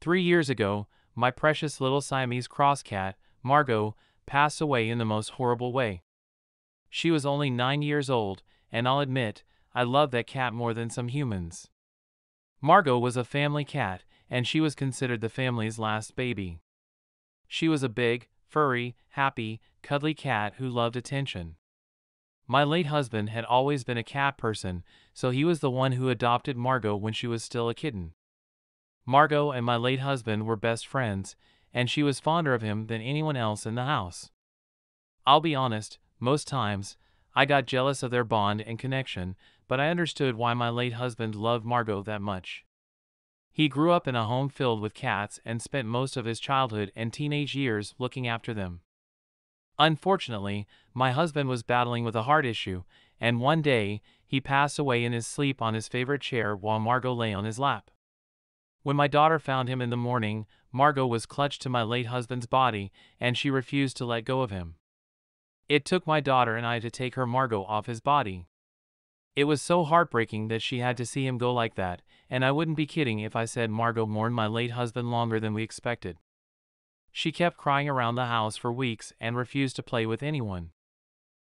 3 years ago, my precious little Siamese cross cat, Margot, passed away in the most horrible way. She was only 9 years old, and I'll admit, I love that cat more than some humans. Margot was a family cat, and she was considered the family's last baby. She was a big, furry, happy, cuddly cat who loved attention. My late husband had always been a cat person, so he was the one who adopted Margot when she was still a kitten. Margot and my late husband were best friends, and she was fonder of him than anyone else in the house. I'll be honest, most times, I got jealous of their bond and connection, but I understood why my late husband loved Margot that much. He grew up in a home filled with cats and spent most of his childhood and teenage years looking after them. Unfortunately, my husband was battling with a heart issue, and one day, he passed away in his sleep on his favorite chair while Margot lay on his lap. When my daughter found him in the morning, Margot was clutched to my late husband's body, and she refused to let go of him. It took my daughter and I to take her Margot off his body. It was so heartbreaking that she had to see him go like that, and I wouldn't be kidding if I said Margot mourned my late husband longer than we expected. She kept crying around the house for weeks and refused to play with anyone.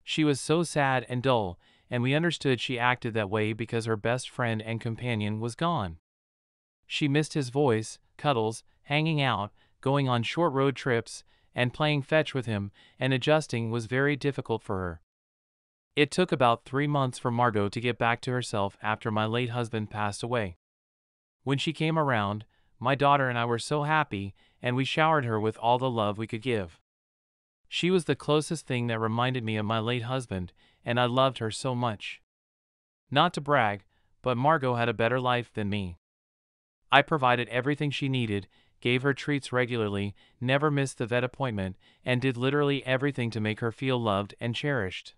She was so sad and dull, and we understood she acted that way because her best friend and companion was gone. She missed his voice, cuddles, hanging out, going on short road trips, and playing fetch with him, and adjusting was very difficult for her. It took about 3 months for Margot to get back to herself after my late husband passed away. When she came around, my daughter and I were so happy, and we showered her with all the love we could give. She was the closest thing that reminded me of my late husband, and I loved her so much. Not to brag, but Margot had a better life than me. I provided everything she needed, gave her treats regularly, never missed the vet appointment, and did literally everything to make her feel loved and cherished.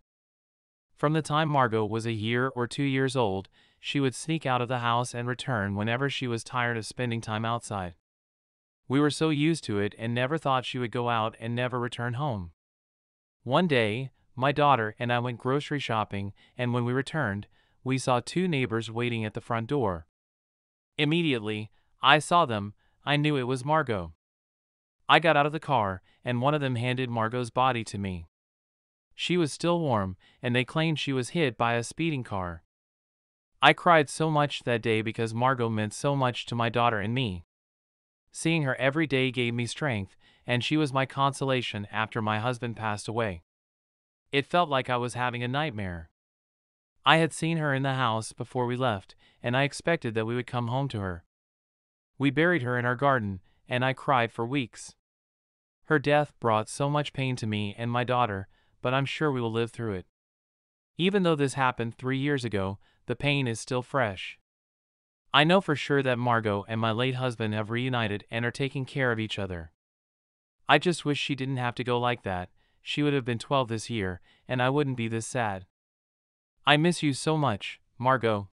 From the time Margot was a year or 2 years old, she would sneak out of the house and return whenever she was tired of spending time outside. We were so used to it and never thought she would go out and never return home. One day, my daughter and I went grocery shopping, and when we returned, we saw 2 neighbors waiting at the front door. Immediately, I saw them. I knew it was Margot. I got out of the car, and one of them handed Margot's body to me. She was still warm, and they claimed she was hit by a speeding car. I cried so much that day because Margot meant so much to my daughter and me. Seeing her every day gave me strength, and she was my consolation after my husband passed away. It felt like I was having a nightmare. I had seen her in the house before we left, and I expected that we would come home to her. We buried her in our garden, and I cried for weeks. Her death brought so much pain to me and my daughter, but I'm sure we will live through it. Even though this happened 3 years ago, the pain is still fresh. I know for sure that Margot and my late husband have reunited and are taking care of each other. I just wish she didn't have to go like that. She would have been 12 this year, and I wouldn't be this sad. I miss you so much, Margot.